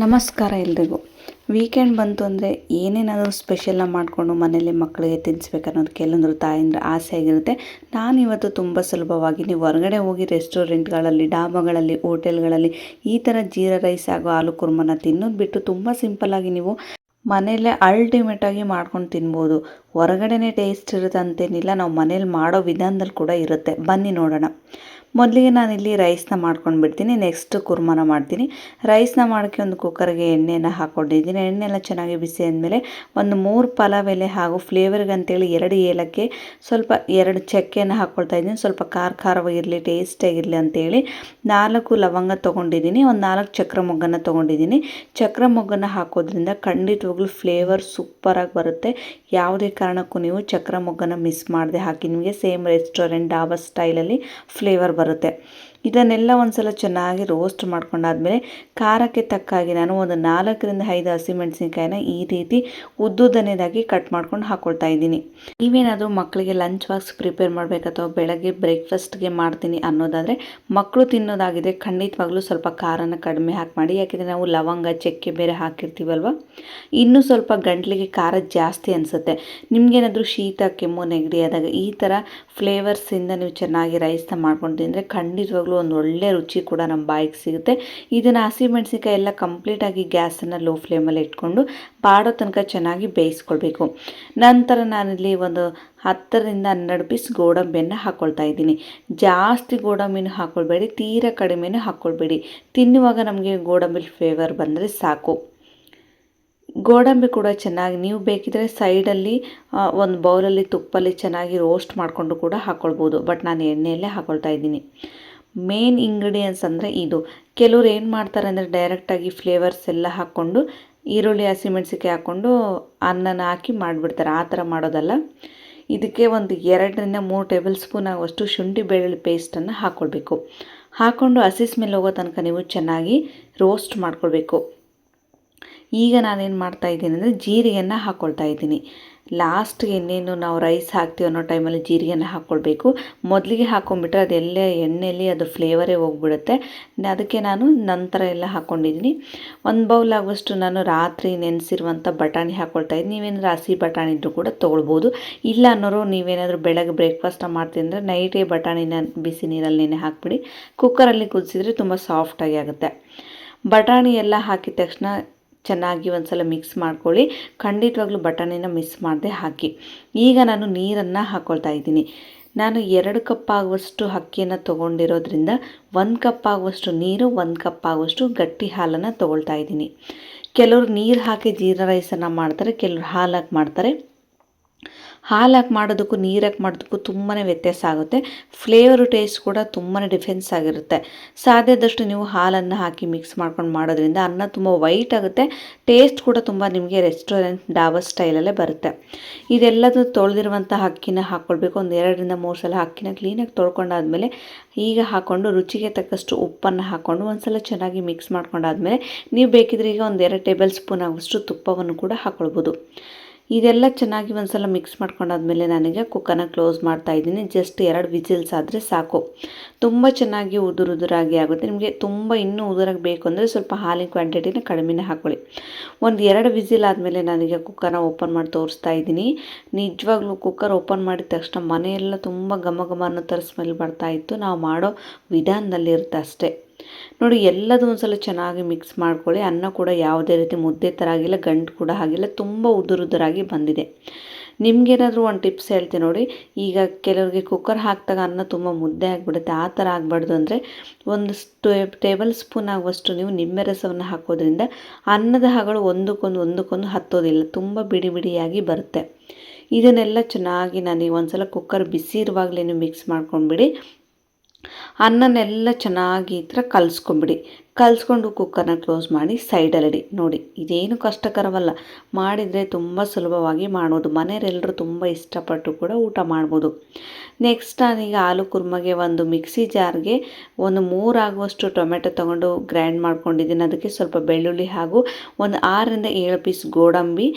ನಮಸ್ಕಾರ ಎಲ್ರಿಗೂ. ವೀಕೆಂಡ್ ಬಂತು ಅಂದರೆ ಏನೇನಾದರೂ ಸ್ಪೆಷಲ್ನ ಮಾಡಿಕೊಂಡು ಮನೇಲಿ ಮಕ್ಕಳಿಗೆ ತಿನ್ನಿಸ್ಬೇಕನ್ನೋದು ಕೆಲವೊಂದು ತಾಯಂದ್ರ ಆಸೆ ಆಗಿರುತ್ತೆ. ನಾನಿವತ್ತು ತುಂಬ ಸುಲಭವಾಗಿ ನೀವು ಹೊರಗಡೆ ಹೋಗಿ ರೆಸ್ಟೋರೆಂಟ್ಗಳಲ್ಲಿ, ಡಾಬಾಗಳಲ್ಲಿ, ಹೋಟೆಲ್ಗಳಲ್ಲಿ ಈ ಥರ ಜೀರಾ ರೈಸ್ ಹಾಗೂ ಆಲೂ ಕುರ್ಮನ ತಿನ್ನೋದು ಬಿಟ್ಟು ತುಂಬ ಸಿಂಪಲ್ಲಾಗಿ ನೀವು ಮನೆಯಲ್ಲೇ ಅಲ್ಟಿಮೇಟಾಗಿ ಮಾಡ್ಕೊಂಡು ತಿನ್ಬೋದು. ಹೊರಗಡೆನೇ ಟೇಸ್ಟ್ ಇರುತ್ತೆ ಅಂತೇನಿಲ್ಲ, ನಾವು ಮನೇಲಿ ಮಾಡೋ ವಿಧಾನದಲ್ಲಿ ಕೂಡ ಇರುತ್ತೆ. ಬನ್ನಿ ನೋಡೋಣ. ಮೊದಲಿಗೆ ನಾನಿಲ್ಲಿ ರೈಸ್ನ ಮಾಡ್ಕೊಂಡು ಬಿಡ್ತೀನಿ, ನೆಕ್ಸ್ಟ್ ಕುರ್ಮನ ಮಾಡ್ತೀನಿ. ರೈಸ್ನ ಮಾಡೋಕ್ಕೆ ಒಂದು ಕುಕ್ಕರ್ಗೆ ಎಣ್ಣೆನ ಹಾಕ್ಕೊಂಡಿದ್ದೀನಿ. ಎಣ್ಣೆ ಎಲ್ಲ ಚೆನ್ನಾಗಿ ಬಿಸಿ ಆದಮೇಲೆ ಒಂದು 3 ಪಲಾವ್ ಎಲೆ ಹಾಗೂ ಫ್ಲೇವರ್ಗೆ ಅಂತೇಳಿ 2 ಏಲಕ್ಕಿ, ಸ್ವಲ್ಪ 2 ಚಕ್ಕೆನ ಹಾಕ್ಕೊಳ್ತಾ ಇದ್ದೀನಿ. ಸ್ವಲ್ಪ ಖಾರವಾಗಿರಲಿ, ಟೇಸ್ಟಾಗಿರಲಿ ಅಂತೇಳಿ 4 ಲವಂಗ ತೊಗೊಂಡಿದ್ದೀನಿ, ಒಂದು 4 ಚಕ್ರ ಮೊಗ್ಗನ್ನು ತೊಗೊಂಡಿದ್ದೀನಿ. ಚಕ್ರ ಮೊಗ್ಗನ್ನು ಹಾಕೋದ್ರಿಂದ ಖಂಡಿತವಾಗ್ಲೂ ಫ್ಲೇವರ್ ಸೂಪರಾಗಿ ಬರುತ್ತೆ. ಯಾವುದೇ ಕಾರಣಕ್ಕೂ ನೀವು ಚಕ್ರ ಮೊಗ್ಗನ ಮಿಸ್ ಮಾಡದೆ ಹಾಕಿ, ನಿಮಗೆ ಸೇಮ್ ರೆಸ್ಟೋರೆಂಟ್ ಡಾಬಾ ಸ್ಟೈಲಲ್ಲಿ ಫ್ಲೇವರ್ ಬರುತ್ತೆ. ಇದನ್ನೆಲ್ಲ ಒಂದ್ಸಲ ಚೆನ್ನಾಗಿ ರೋಸ್ಟ್ ಮಾಡ್ಕೊಂಡಾದ್ಮೇಲೆ ಖಾರಕ್ಕೆ ತಕ್ಕಾಗಿ ನಾನು ಒಂದು 4ರಿಂದ 5 ಹಸಿಮೆಣಸಿನ್ಕಾಯಿನ ಈ ರೀತಿ ಉದ್ದುದನೇದಾಗಿ ಕಟ್ ಮಾಡ್ಕೊಂಡು ಹಾಕ್ಕೊಳ್ತಾ ಇದ್ದೀನಿ. ನೀವೇನಾದರೂ ಮಕ್ಕಳಿಗೆ ಲಂಚ್ ಬಾಕ್ಸ್ ಪ್ರಿಪೇರ್ ಮಾಡಬೇಕು ಅಥವಾ ಬೆಳಗ್ಗೆ ಬ್ರೇಕ್ಫಾಸ್ಟ್ಗೆ ಮಾಡ್ತೀನಿ ಅನ್ನೋದಾದರೆ, ಮಕ್ಕಳು ತಿನ್ನೋದಾಗಿದ್ದರೆ ಖಂಡಿತವಾಗ್ಲೂ ಸ್ವಲ್ಪ ಖಾರನ ಕಡಿಮೆ ಹಾಕಿ ಮಾಡಿ. ಯಾಕೆಂದರೆ ನಾವು ಲವಂಗ, ಚಕ್ಕೆ ಬೇರೆ ಹಾಕಿರ್ತೀವಲ್ವ, ಇನ್ನೂ ಸ್ವಲ್ಪ ಗಂಟ್ಲಿಗೆ ಖಾರ ಜಾಸ್ತಿ ಅನಿಸುತ್ತೆ. ನಿಮಗೇನಾದರೂ ಶೀತ, ಕೆಮ್ಮು, ನೆಗಡಿ ಆದಾಗ ಈ ಥರ ಫ್ಲೇವರ್ಸಿಂದ ನೀವು ಚೆನ್ನಾಗಿ ರೈಸ್ನ ಮಾಡ್ಕೊಂಡು ತಿಂದರೆ ಖಂಡಿತವಾಗ್ಲೂ ಒಂದು ಒಳ್ಳೆ ರುಚಿ ಕೂಡ ನಮ್ಮ ಬಾಯಿಗೆ ಸಿಗುತ್ತೆ. ಇದನ್ನು ಹಸಿಮೆಣಸಿನ್ಕಾಯಿ ಎಲ್ಲ ಕಂಪ್ಲೀಟಾಗಿ ಗ್ಯಾಸನ್ನು ಲೋ ಫ್ಲೇಮಲ್ಲಿ ಇಟ್ಕೊಂಡು ಬಾಡೋ ತನಕ ಚೆನ್ನಾಗಿ ಬೇಯಿಸ್ಕೊಳ್ಬೇಕು. ನಂತರ ನಾನಿಲ್ಲಿ ಒಂದು 10ರಿಂದ 12 ಪೀಸ್ ಗೋಡಂಬಿಯನ್ನು ಹಾಕ್ಕೊಳ್ತಾ ಇದ್ದೀನಿ. ಜಾಸ್ತಿ ಗೋಡಂಬಿನೂ ಹಾಕ್ಕೊಳ್ಬೇಡಿ, ತೀರಾ ಕಡಿಮೆನೂ ಹಾಕ್ಕೊಳ್ಬೇಡಿ. ತಿನ್ನುವಾಗ ನಮಗೆ ಗೋಡಂಬಿ ಫ್ಲೇವರ್ ಬಂದರೆ ಸಾಕು. ಗೋಡಂಬಿ ಕೂಡ ಚೆನ್ನಾಗಿ ನೀವು ಬೇಕಿದ್ರೆ ಸೈಡಲ್ಲಿ ಒಂದು ಬೌಲಲ್ಲಿ ತುಪ್ಪಲ್ಲಿ ಚೆನ್ನಾಗಿ ರೋಸ್ಟ್ ಮಾಡಿಕೊಂಡು ಕೂಡ ಹಾಕ್ಕೊಳ್ಬೋದು. ಬಟ್ ನಾನು ಎಣ್ಣೆಯಲ್ಲೇ ಹಾಕ್ಕೊಳ್ತಾ ಇದ್ದೀನಿ. ಮೇನ್ ಇಂಗ್ರೀಡಿಯೆಂಟ್ಸ್ ಅಂದರೆ ಇದು. ಕೆಲವ್ರು ಏನು ಮಾಡ್ತಾರೆ ಅಂದರೆ ಡೈರೆಕ್ಟಾಗಿ ಫ್ಲೇವರ್ಸ್ ಎಲ್ಲ ಹಾಕ್ಕೊಂಡು ಈರುಳ್ಳಿ, ಹಸಿಮೆಣಸಿನ್ಕಾಯಿ ಹಾಕ್ಕೊಂಡು ಅನ್ನನ ಹಾಕಿ ಮಾಡಿಬಿಡ್ತಾರೆ. ಆ ಥರ ಮಾಡೋದಲ್ಲ. ಇದಕ್ಕೆ ಒಂದು 2ರಿಂದ 3 ಟೇಬಲ್ ಸ್ಪೂನ್ ಆಗುವಷ್ಟು ಶುಂಠಿ ಬೆಳ್ಳುಳ್ಳಿ ಪೇಸ್ಟನ್ನು ಹಾಕ್ಕೊಳ್ಬೇಕು. ಹಾಕ್ಕೊಂಡು ಹಸಿ ಸ್ಮೆಲ್ ಹೋಗೋ ತನಕ ನೀವು ಚೆನ್ನಾಗಿ ರೋಸ್ಟ್ ಮಾಡ್ಕೊಳ್ಬೇಕು. ಈಗ ನಾನೇನು ಮಾಡ್ತಾ ಇದ್ದೀನಿ ಅಂದರೆ ಜೀರಿಗೆಯನ್ನು ಹಾಕ್ಕೊಳ್ತಾ ಇದ್ದೀನಿ. ಲಾಸ್ಟ್ಗೆ ಇನ್ನೇನು ನಾವು ರೈಸ್ ಹಾಕ್ತೀವಿ ಅನ್ನೋ ಟೈಮಲ್ಲಿ ಜೀರಿಗೆನ ಹಾಕ್ಕೊಳ್ಬೇಕು. ಮೊದಲಿಗೆ ಹಾಕ್ಕೊಂಡ್ಬಿಟ್ರೆ ಅದೆಲ್ಲ ಎಣ್ಣೆಯಲ್ಲಿ ಅದು ಫ್ಲೇವರೇ ಹೋಗ್ಬಿಡುತ್ತೆ. ಅದಕ್ಕೆ ನಾನು ನಂತರ ಎಲ್ಲ ಹಾಕ್ಕೊಂಡಿದ್ದೀನಿ. ಒಂದು ಬೌಲ್ ಆಗುವಷ್ಟು ನಾನು ರಾತ್ರಿ ನೆನೆಸಿರುವಂಥ ಬಟಾಣಿ ಹಾಕ್ಕೊಳ್ತಾ ಇದ್ದೀನಿ. ನೀವೇನಾದರೂ ಹಸಿ ಬಟಾಣಿ ಇದ್ದರೂ ಕೂಡ ತೊಗೊಳ್ಬೋದು. ಇಲ್ಲ ಅನ್ನೋರು ನೀವೇನಾದರೂ ಬೆಳಗ್ಗೆ ಬ್ರೇಕ್ಫಾಸ್ಟ ಮಾಡ್ತೀನಿ ಅಂದರೆ ನೈಟೇ ಬಟಾಣಿನ ಬಿಸಿ ನೀರಲ್ಲಿ ನೆನೆ ಹಾಕ್ಬಿಡಿ. ಕುಕ್ಕರಲ್ಲಿ ಕುದಿಸಿದ್ರೆ ತುಂಬ ಸಾಫ್ಟಾಗಿ ಆಗುತ್ತೆ. ಬಟಾಣಿ ಎಲ್ಲ ಹಾಕಿದ ತಕ್ಷಣ ಚೆನ್ನಾಗಿ ಒಂದು ಸಲ ಮಿಕ್ಸ್ ಮಾಡ್ಕೊಳ್ಳಿ. ಖಂಡಿತವಾಗ್ಲೂ ಬಟಾಣಿನ ಮಿಸ್ ಮಾಡದೆ ಹಾಕಿ. ಈಗ ನಾನು ನೀರನ್ನು ಹಾಕ್ಕೊಳ್ತಾ ಇದ್ದೀನಿ. ನಾನು 2 ಕಪ್ ಆಗುವಷ್ಟು ಅಕ್ಕಿಯನ್ನು ತೊಗೊಂಡಿರೋದ್ರಿಂದ 1 ಕಪ್ ಆಗುವಷ್ಟು ನೀರು, 1 ಕಪ್ ಆಗುವಷ್ಟು ಗಟ್ಟಿ ಹಾಲನ್ನು ತೊಗೊಳ್ತಾ ಇದ್ದೀನಿ. ಕೆಲವರು ನೀರು ಹಾಕಿ ಜೀರಾ ರೈಸನ್ನು ಮಾಡ್ತಾರೆ, ಕೆಲವರು ಹಾಲು ಹಾಕಿ ಮಾಡ್ತಾರೆ. ಹಾಲು ಹಾಕಿ ಮಾಡೋದಕ್ಕೂ ನೀರು ಹಾಕಿ ಮಾಡೋದಕ್ಕೂ ತುಂಬಾ ವ್ಯತ್ಯಾಸ ಆಗುತ್ತೆ. ಫ್ಲೇವರು, ಟೇಸ್ಟ್ ಕೂಡ ತುಂಬಾ ಡಿಫೆನ್ಸ್ ಆಗಿರುತ್ತೆ. ಸಾಧ್ಯದಷ್ಟು ನೀವು ಹಾಲನ್ನು ಹಾಕಿ ಮಿಕ್ಸ್ ಮಾಡ್ಕೊಂಡು ಮಾಡೋದ್ರಿಂದ ಅನ್ನ ತುಂಬ ವೈಟ್ ಆಗುತ್ತೆ. ಟೇಸ್ಟ್ ಕೂಡ ತುಂಬ ನಿಮಗೆ ರೆಸ್ಟೋರೆಂಟ್ ಡಾಬಾ ಸ್ಟೈಲಲ್ಲೇ ಬರುತ್ತೆ. ಇದೆಲ್ಲದೂ ತೊಳೆದಿರುವಂಥ ಅಕ್ಕಿನ ಹಾಕ್ಕೊಳ್ಬೇಕು. ಒಂದು 2ರಿಂದ 3 ಸಲ ಅಕ್ಕಿನ ಕ್ಲೀನಾಗಿ ತೊಳ್ಕೊಂಡಾದ್ಮೇಲೆ ಈಗ ಹಾಕ್ಕೊಂಡು ರುಚಿಗೆ ತಕ್ಕಷ್ಟು ಉಪ್ಪನ್ನು ಹಾಕ್ಕೊಂಡು ಒಂದು ಸಲ ಚೆನ್ನಾಗಿ ಮಿಕ್ಸ್ ಮಾಡ್ಕೊಂಡಾದ್ಮೇಲೆ ನೀವು ಬೇಕಿದ್ರೆ ಈಗ ಒಂದು 2 ಟೇಬಲ್ ಸ್ಪೂನ್ ಆಗುವಷ್ಟು ತುಪ್ಪವನ್ನು ಕೂಡ ಹಾಕ್ಕೊಳ್ಬೋದು. ಇದೆಲ್ಲ ಚೆನ್ನಾಗಿ ಒಂದು ಸಲ ಮಿಕ್ಸ್ ಮಾಡ್ಕೊಂಡಾದ್ಮೇಲೆ ನಾನೀಗ ಕುಕ್ಕರ್ನ ಕ್ಲೋಸ್ ಮಾಡ್ತಾ ಇದ್ದೀನಿ. ಜಸ್ಟ್ 2 ವಿಸಿಲ್ಸ್ ಆದರೆ ಸಾಕು. ತುಂಬ ಚೆನ್ನಾಗಿ ಉದುರಾಗಿ ಆಗುತ್ತೆ. ನಿಮಗೆ ತುಂಬ ಇನ್ನೂ ಉದುರಾಗಿ ಬೇಕು ಅಂದರೆ ಸ್ವಲ್ಪ ಹಾಲಿನ ಕ್ವಾಂಟಿಟಿನ ಕಡಿಮೆನೇ ಹಾಕ್ಕೊಳ್ಳಿ. ಒಂದು 2 ವಿಸಿಲ್ ಆದಮೇಲೆ ನಾನೀಗ ಕುಕ್ಕರ್ನ ಓಪನ್ ಮಾಡಿ ತೋರಿಸ್ತಾ ಇದ್ದೀನಿ. ನಿಜವಾಗ್ಲೂ ಕುಕ್ಕರ್ ಓಪನ್ ಮಾಡಿದ ತಕ್ಷಣ ಮನೆಯೆಲ್ಲ ತುಂಬ ಘಮ ಘಮ ಅನ್ನೋ ಥರ ಸ್ಮೆಲ್ ಬರ್ತಾಯಿತ್ತು. ನಾವು ಮಾಡೋ ವಿಧಾನದಲ್ಲಿರುತ್ತೆ ಅಷ್ಟೇ. ನೋಡಿ, ಎಲ್ಲದೂ ಒಂದು ಸಲ ಚೆನ್ನಾಗಿ ಮಿಕ್ಸ್ ಮಾಡ್ಕೊಳ್ಳಿ. ಅನ್ನ ಕೂಡ ಯಾವುದೇ ರೀತಿ ಮುದ್ದೆ ಥರ ಆಗಿಲ್ಲ, ಗಂಟು ಕೂಡ ಆಗಿಲ್ಲ, ತುಂಬ ಉದುರಾಗಿ ಬಂದಿದೆ. ನಿಮಗೇನಾದರೂ ಒಂದು ಟಿಪ್ಸ್ ಹೇಳ್ತೀನಿ ನೋಡಿ. ಈಗ ಕೆಲವರಿಗೆ ಕುಕ್ಕರ್ ಹಾಕಿದಾಗ ಅನ್ನ ತುಂಬ ಮುದ್ದೆ ಆಗಿಬಿಡುತ್ತೆ. ಆ ಥರ ಆಗಬಾರ್ದು ಅಂದರೆ ಒಂದು ಟೇಬಲ್ ಸ್ಪೂನ್ ಆಗುವಷ್ಟು ನೀವು ನಿಂಬೆ ರಸವನ್ನು ಹಾಕೋದ್ರಿಂದ ಅನ್ನದ ಹಗಳು ಒಂದಕ್ಕೊಂದು ಹತ್ತೋದಿಲ್ಲ, ತುಂಬ ಬಿಡಿ ಬಿಡಿಯಾಗಿ ಬರುತ್ತೆ. ಇದನ್ನೆಲ್ಲ ಚೆನ್ನಾಗಿ ನಾನು ಒಂದು ಸಲ ಕುಕ್ಕರ್ ಬಿಸಿ ಇರುವಾಗಲೇ ಮಿಕ್ಸ್ ಮಾಡ್ಕೊಂಡ್ಬಿಡಿ. ಅನ್ನನೆಲ್ಲ ಚೆನ್ನಾಗಿ ಈ ಥರ ಕಲಿಸ್ಕೊಂಡು ಕುಕ್ಕರ್ನ ಕ್ಲೋಸ್ ಮಾಡಿ ಸೈಡಲ್ಲಿಡಿ. ನೋಡಿ, ಇದೇನು ಕಷ್ಟಕರವಲ್ಲ, ಮಾಡಿದರೆ ತುಂಬ ಸುಲಭವಾಗಿ ಮಾಡ್ಬೋದು. ಮನೆಯವರೆಲ್ಲರೂ ತುಂಬ ಇಷ್ಟಪಟ್ಟು ಕೂಡ ಊಟ ಮಾಡ್ಬೋದು. ನೆಕ್ಸ್ಟ್ ನಾನೀಗ ಆಲೂ ಕುರ್ಮಗೆ ಒಂದು ಮಿಕ್ಸಿ ಜಾರ್ಗೆ ಒಂದು 3 ಆಗುವಷ್ಟು ಟೊಮೆಟೊ ತೊಗೊಂಡು ಗ್ರೈಂಡ್ ಮಾಡ್ಕೊಂಡಿದ್ದೀನಿ. ಅದಕ್ಕೆ ಸ್ವಲ್ಪ ಬೆಳ್ಳುಳ್ಳಿ ಹಾಗೂ ಒಂದು 6ರಿಂದ 7 ಪೀಸ್ ಗೋಡಂಬಿ,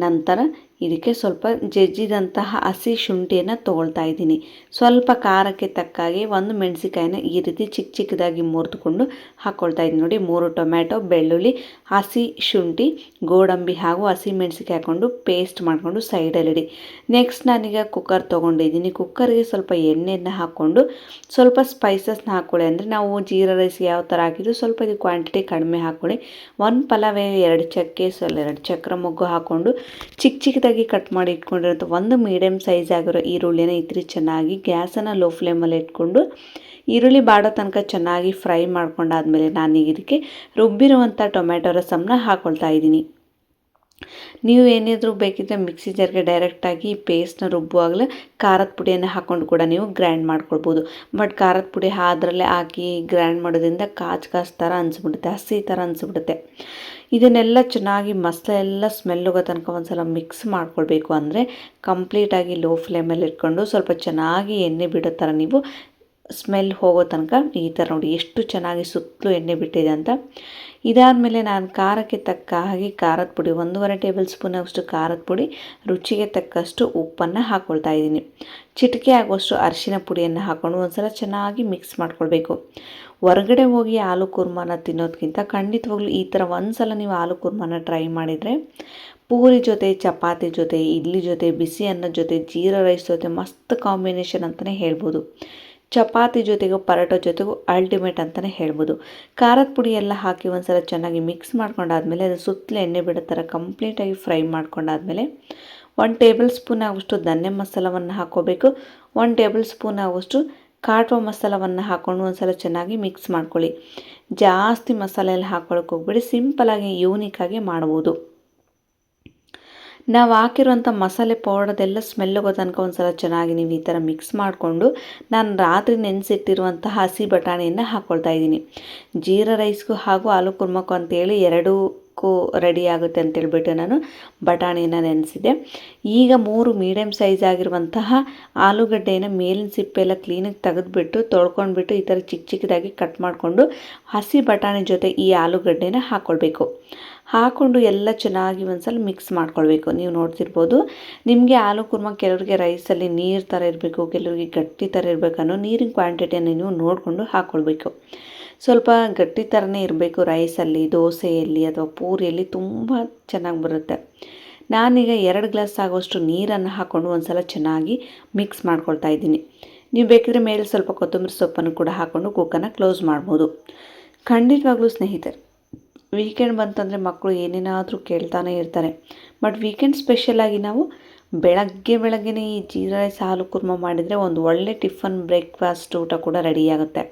ನಂತರ ಇದಕ್ಕೆ ಸ್ವಲ್ಪ ಜಜ್ಜಿದಂತಹ ಹಸಿ ಶುಂಠಿಯನ್ನು ತೊಗೊಳ್ತಾ ಇದ್ದೀನಿ. ಸ್ವಲ್ಪ ಖಾರಕ್ಕೆ ತಕ್ಕಾಗಿ ಒಂದು ಮೆಣಸಿಕಾಯಿನ ಈ ರೀತಿ ಚಿಕ್ಕ ಚಿಕ್ಕದಾಗಿ ಮುರಿದುಕೊಂಡು ಹಾಕ್ಕೊಳ್ತಾ ಇದ್ದೀನಿ. ನೋಡಿ 3 ಟೊಮ್ಯಾಟೊ, ಬೆಳ್ಳುಳ್ಳಿ, ಹಸಿ ಶುಂಠಿ, ಗೋಡಂಬಿ ಹಾಗೂ ಹಸಿ ಮೆಣಸಿಕಾಯಿ ಹಾಕ್ಕೊಂಡು ಪೇಸ್ಟ್ ಮಾಡಿಕೊಂಡು ಸೈಡಲ್ಲಿಡಿ. ನೆಕ್ಸ್ಟ್ ನಾನೀಗ ಕುಕ್ಕರ್ ತೊಗೊಂಡಿದ್ದೀನಿ. ಕುಕ್ಕರ್ಗೆ ಸ್ವಲ್ಪ ಎಣ್ಣೆಯನ್ನು ಹಾಕ್ಕೊಂಡು ಸ್ವಲ್ಪ ಸ್ಪೈಸಸ್ನ ಹಾಕ್ಕೊಳ್ಳಿ. ಅಂದರೆ ನಾವು ಜೀರಾ ರೈಸ್ ಯಾವ ಥರ ಹಾಕಿದ್ರು ಸ್ವಲ್ಪ ಇದು ಕ್ವಾಂಟಿಟಿ ಕಡಿಮೆ ಹಾಕ್ಕೊಳ್ಳಿ. 1 ಪಲಾವ್, 2 ಚಕ್ಕೆ, 2 ಚಕ್ರ ಮೊಗ್ಗು ಹಾಕ್ಕೊಂಡು ಚಿಕ್ಕ ಚಿಕ್ಕದಾಗಿ ಕಟ್ ಮಾಡಿ ಇಟ್ಕೊಂಡಿರೋಂಥ ಒಂದು ಮೀಡಿಯಮ್ ಸೈಜ್ ಆಗಿರೋ ಈರುಳ್ಳಿನ ಇದ್ರಿ ಚೆನ್ನಾಗಿ ಗ್ಯಾಸನ್ನು ಲೋ ಫ್ಲೇಮಲ್ಲಿ ಇಟ್ಕೊಂಡು ಈರುಳ್ಳಿ ಬಾಡೋ ತನಕ ಚೆನ್ನಾಗಿ ಫ್ರೈ ಮಾಡ್ಕೊಂಡಾದ್ಮೇಲೆ ನಾನೀಗ ಇದಕ್ಕೆ ರುಬ್ಬಿರುವಂಥ ಟೊಮ್ಯಾಟೊ ರಸಮ್ನ ಹಾಕ್ಕೊಳ್ತಾ ಇದ್ದೀನಿ. ನೀವು ಏನಾದರೂ ಬೇಕಿದ್ದರೆ ಮಿಕ್ಸಿ ಜಾರ್ಗೆ ಡೈರೆಕ್ಟಾಗಿ ಪೇಸ್ಟ್ನ ರುಬ್ಬುವಾಗಲೇ ಖಾರದ ಪುಡಿಯನ್ನು ಹಾಕ್ಕೊಂಡು ಕೂಡ ನೀವು ಗ್ರೈಂಡ್ ಮಾಡ್ಕೊಳ್ಬೋದು. ಬಟ್ ಖಾರದ ಪುಡಿ ಅದರಲ್ಲೇ ಹಾಕಿ ಗ್ರೈಂಡ್ ಮಾಡೋದ್ರಿಂದ ಕಾಚ್ ಥರ ಅನಿಸ್ಬಿಡುತ್ತೆ, ಹಸಿ ಥರ ಅನಿಸ್ಬಿಡುತ್ತೆ. ಇದನ್ನೆಲ್ಲ ಚೆನ್ನಾಗಿ ಮಸಾಲೆ ಎಲ್ಲ ಸ್ಮೆಲ್ ಹೋಗೋ ತನಕ ಒಂದು ಸಲ ಮಿಕ್ಸ್ ಮಾಡ್ಕೊಳ್ಬೇಕು. ಅಂದರೆ ಕಂಪ್ಲೀಟಾಗಿ ಲೋ ಫ್ಲೇಮಲ್ಲಿ ಇಟ್ಕೊಂಡು ಸ್ವಲ್ಪ ಚೆನ್ನಾಗಿ ಎಣ್ಣೆ ಬಿಡೋ ಥರ ನೀವು ಸ್ಮೆಲ್ ಹೋಗೋ ತನಕ ಈ ಥರ ನೋಡಿ ಎಷ್ಟು ಚೆನ್ನಾಗಿ ಸುತ್ತಲೂ ಎಣ್ಣೆ ಬಿಟ್ಟಿದೆ ಅಂತ. ಇದಾದಮೇಲೆ ನಾನು ಖಾರಕ್ಕೆ ತಕ್ಕ ಹಾಗೆ ಖಾರದ ಪುಡಿ 1.5 ಟೇಬಲ್ ಸ್ಪೂನ್ ಅಷ್ಟು ಖಾರದ ಪುಡಿ, ರುಚಿಗೆ ತಕ್ಕಷ್ಟು ಉಪ್ಪನ್ನು ಹಾಕ್ಕೊಳ್ತಾ ಇದ್ದೀನಿ. ಚಿಟಿಕೆ ಆಗುವಷ್ಟು ಅರಿಶಿನ ಪುಡಿಯನ್ನು ಹಾಕ್ಕೊಂಡು ಒಂದು ಸಲ ಚೆನ್ನಾಗಿ ಮಿಕ್ಸ್ ಮಾಡ್ಕೊಳ್ಬೇಕು. ಹೊರಗಡೆ ಹೋಗಿ ಆಲೂ ಕುರ್ಮಾನ ತಿನ್ನೋದಕ್ಕಿಂತ ಖಂಡಿತವಾಗ್ಲೂ ಈ ಥರ ಒಂದು ಸಲ ನೀವು ಆಲೂ ಕುರ್ಮಾನ ಟ್ರೈ ಮಾಡಿದರೆ ಪೂರಿ ಜೊತೆ, ಚಪಾತಿ ಜೊತೆ, ಇಡ್ಲಿ ಜೊತೆ, ಬಿಸಿ ಅನ್ನದ ಜೊತೆ, ಜೀರಾ ರೈಸ್ ಜೊತೆ ಮಸ್ತ್ ಕಾಂಬಿನೇಷನ್ ಅಂತಲೇ ಹೇಳ್ಬೋದು. ಚಪಾತಿ ಜೊತೆಗೂ ಪರೋಟ ಜೊತೆಗೂ ಅಲ್ಟಿಮೇಟ್ ಅಂತಲೇ ಹೇಳ್ಬೋದು. ಖಾರದ ಪುಡಿ ಎಲ್ಲ ಹಾಕಿ ಒಂದು ಸಲ ಚೆನ್ನಾಗಿ ಮಿಕ್ಸ್ ಮಾಡ್ಕೊಂಡಾದ್ಮೇಲೆ ಅದು ಸುತ್ತಲೂ ಎಣ್ಣೆ ಬಿಡೋ ಥರ ಕಂಪ್ಲೀಟಾಗಿ ಫ್ರೈ ಮಾಡ್ಕೊಂಡಾದ್ಮೇಲೆ 1 ಟೇಬಲ್ ಸ್ಪೂನ್ ಆಗುವಷ್ಟು ಧನ್ಯ ಮಸಾಲವನ್ನು ಹಾಕ್ಕೋಬೇಕು. 1 ಟೇಬಲ್ ಸ್ಪೂನ್ ಆಗುವಷ್ಟು ಕಾಟುವ ಮಸಾಲವನ್ನು ಹಾಕ್ಕೊಂಡು ಒಂದು ಸಲ ಚೆನ್ನಾಗಿ ಮಿಕ್ಸ್ ಮಾಡ್ಕೊಳ್ಳಿ. ಜಾಸ್ತಿ ಮಸಾಲೆ ಎಲ್ಲ ಹಾಕ್ಕೊಳಕ್ಕೆ ಹೋಗ್ಬೇಡಿ, ಸಿಂಪಲಾಗಿ ಯೂನಿಕ್ಕಾಗಿ ಮಾಡ್ಬೋದು. ನಾವು ಹಾಕಿರುವಂಥ ಮಸಾಲೆ ಪೌಡರ್ದೆಲ್ಲ ಸ್ಮೆಲ್ ಹೋಗೋ ತನಕ ಒಂದು ಸಲ ಚೆನ್ನಾಗಿ ನೀವು ಈ ಥರ ಮಿಕ್ಸ್ ಮಾಡಿಕೊಂಡು ನಾನು ರಾತ್ರಿ ನೆನೆಸಿಟ್ಟಿರುವಂಥ ಹಸಿ ಬಟಾಣಿಯನ್ನು ಹಾಕ್ಕೊಳ್ತಾ ಇದ್ದೀನಿ. ಜೀರಾ ರೈಸ್ಗೂ ಹಾಗೂ ಆಲೂ ಕುರ್ಮಕ್ಕೂ ಅಂತೇಳಿ ಎರಡಕ್ಕೂ ರೆಡಿ ಆಗುತ್ತೆ ಅಂತೇಳ್ಬಿಟ್ಟು ನಾನು ಬಟಾಣಿನ ನೆನೆಸಿದೆ. ಈಗ 3 ಮೀಡಿಯಮ್ ಸೈಜ್ ಆಗಿರುವಂತಹ ಆಲೂಗಡ್ಡೆಯನ್ನು ಮೇಲಿನ ಸಿಪ್ಪೆಲ್ಲ ಕ್ಲೀನಾಗಿ ತೆಗೆದುಬಿಟ್ಟು ತೊಳ್ಕೊಂಡ್ಬಿಟ್ಟು ಈ ಥರ ಚಿಕ್ಕ ಚಿಕ್ಕದಾಗಿ ಕಟ್ ಮಾಡಿಕೊಂಡು ಹಸಿ ಬಟಾಣಿ ಜೊತೆ ಈ ಆಲೂಗಡ್ಡೆನ ಹಾಕ್ಕೊಳ್ಬೇಕು. ಹಾಕ್ಕೊಂಡು ಎಲ್ಲ ಚೆನ್ನಾಗಿ ಒಂದ್ಸಲ ಮಿಕ್ಸ್ ಮಾಡ್ಕೊಳ್ಬೇಕು. ನೀವು ನೋಡ್ತಿರ್ಬೋದು ನಿಮಗೆ ಆಲೂ ಕುರ್ಮ ಕೆಲವರಿಗೆ ರೈಸಲ್ಲಿ ನೀರು ಥರ ಇರಬೇಕು, ಕೆಲವರಿಗೆ ಗಟ್ಟಿ ಥರ ಇರಬೇಕು ಅನ್ನೋ ನೀರಿನ ಕ್ವಾಂಟಿಟಿಯನ್ನು ನೀವು ನೋಡಿಕೊಂಡು ಹಾಕ್ಕೊಳ್ಬೇಕು. ಸ್ವಲ್ಪ ಗಟ್ಟಿ ಥರನೇ ಇರಬೇಕು. ರೈಸಲ್ಲಿ, ದೋಸೆಯಲ್ಲಿ ಅಥವಾ ಪೂರಿಯಲ್ಲಿ ತುಂಬ ಚೆನ್ನಾಗಿ ಬರುತ್ತೆ. ನಾನೀಗ 2 ಗ್ಲಾಸ್ ಆಗೋಷ್ಟು ನೀರನ್ನು ಹಾಕ್ಕೊಂಡು ಒಂದು ಸಲ ಚೆನ್ನಾಗಿ ಮಿಕ್ಸ್ ಮಾಡ್ಕೊಳ್ತಾ ಇದ್ದೀನಿ. ನೀವು ಬೇಕಿದ್ರೆ ಮೇಲೆ ಸ್ವಲ್ಪ ಕೊತ್ತಂಬರಿ ಸೊಪ್ಪನ್ನು ಕೂಡ ಹಾಕ್ಕೊಂಡು ಕುಕ್ಕನ್ನು ಕ್ಲೋಸ್ ಮಾಡ್ಬೋದು. ಖಂಡಿತವಾಗ್ಲೂ ಸ್ನೇಹಿತರೆ, ವೀಕೆಂಡ್ ಬಂತಂದರೆ ಮಕ್ಕಳು ಏನೇನಾದರೂ ಕೇಳ್ತಾನೆ ಇರ್ತಾರೆ. ಬಟ್ ವೀಕೆಂಡ್ ಸ್ಪೆಷಲಾಗಿ ನಾವು ಬೆಳಗ್ಗೆನೇ ಈ ಜೀರಾ ರೈಸ್ ಆಲೂ ಕುರ್ಮ ಮಾಡಿದರೆ ಒಂದು ಒಳ್ಳೆ ಟಿಫನ್ ಬ್ರೇಕ್ಫಾಸ್ಟ್ ಊಟ ಕೂಡ ರೆಡಿಯಾಗುತ್ತೆ.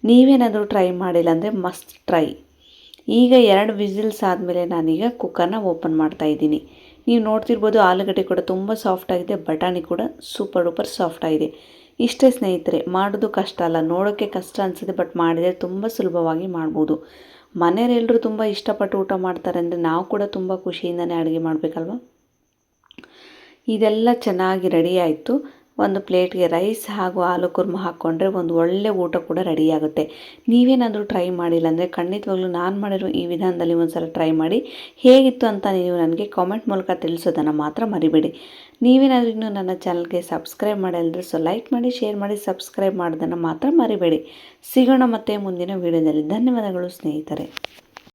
ನೀವೇನಾದರೂ ಟ್ರೈ ಮಾಡಿಲ್ಲ ಅಂದರೆ ಮಸ್ಟ್ ಟ್ರೈ. ಈಗ 2 ವಿಸಿಲ್ಸ್ ಆದಮೇಲೆ ನಾನೀಗ ಕುಕ್ಕರ್ನ ಓಪನ್ ಮಾಡ್ತಾ ಇದ್ದೀನಿ. ನೀವು ನೋಡ್ತಿರ್ಬೋದು ಆಲೂಗಡ್ಡೆ ಕೂಡ ತುಂಬ ಸಾಫ್ಟ್ ಆಗಿದೆ, ಬಟಾಣಿ ಕೂಡ ಸೂಪರ್ ಡೂಪರ್ ಸಾಫ್ಟ್ ಆಗಿದೆ. ಇಷ್ಟೇ ಸ್ನೇಹಿತರೆ, ಮಾಡೋದು ಕಷ್ಟ ಅಲ್ಲ. ನೋಡೋಕ್ಕೆ ಕಷ್ಟ ಅನಿಸುತ್ತೆ, ಬಟ್ ಮಾಡಿದರೆ ತುಂಬ ಸುಲಭವಾಗಿ ಮಾಡ್ಬೋದು. ಮನೆಯವರೆಲ್ಲರೂ ತುಂಬ ಇಷ್ಟಪಟ್ಟು ಊಟ ಮಾಡ್ತಾರೆ ಅಂದರೆ ನಾವು ಕೂಡ ತುಂಬ ಖುಷಿಯಿಂದನೇ ಅಡುಗೆ ಮಾಡಬೇಕಲ್ವ. ಇದೆಲ್ಲ ಚೆನ್ನಾಗಿ ರೆಡಿ ಆಯಿತು. ಒಂದು ಪ್ಲೇಟ್ಗೆ ರೈಸ್ ಹಾಗೂ ಆಲೂ ಕುರ್ಮ ಹಾಕ್ಕೊಂಡ್ರೆ ಒಂದು ಒಳ್ಳೆ ಊಟ ಕೂಡ ರೆಡಿಯಾಗುತ್ತೆ. ನೀವೇನಾದರೂ ಟ್ರೈ ಮಾಡಿಲ್ಲ ಅಂದರೆ ಖಂಡಿತವಾಗ್ಲೂ ನಾನು ಮಾಡಿರೋ ಈ ವಿಧಾನದಲ್ಲಿ ಒಂದು ಸಲ ಟ್ರೈ ಮಾಡಿ ಹೇಗಿತ್ತು ಅಂತ ನೀವು ನನಗೆ ಕಾಮೆಂಟ್ ಮೂಲಕ ತಿಳಿಸೋದನ್ನು ಮಾತ್ರ ಮರಿಬೇಡಿ. ನೀವೇನಾದರೂ ಇನ್ನೂ ನನ್ನ ಚಾನಲ್ಗೆ ಸಬ್ಸ್ಕ್ರೈಬ್ ಮಾಡಿಲ್ಲದ್ರೆ ಲೈಕ್ ಮಾಡಿ, ಶೇರ್ ಮಾಡಿ, ಸಬ್ಸ್ಕ್ರೈಬ್ ಮಾಡೋದನ್ನು ಮಾತ್ರ ಮರಿಬೇಡಿ. ಸಿಗೋಣ ಮತ್ತೆ ಮುಂದಿನ ವೀಡಿಯೋದಲ್ಲಿ. ಧನ್ಯವಾದಗಳು ಸ್ನೇಹಿತರೆ.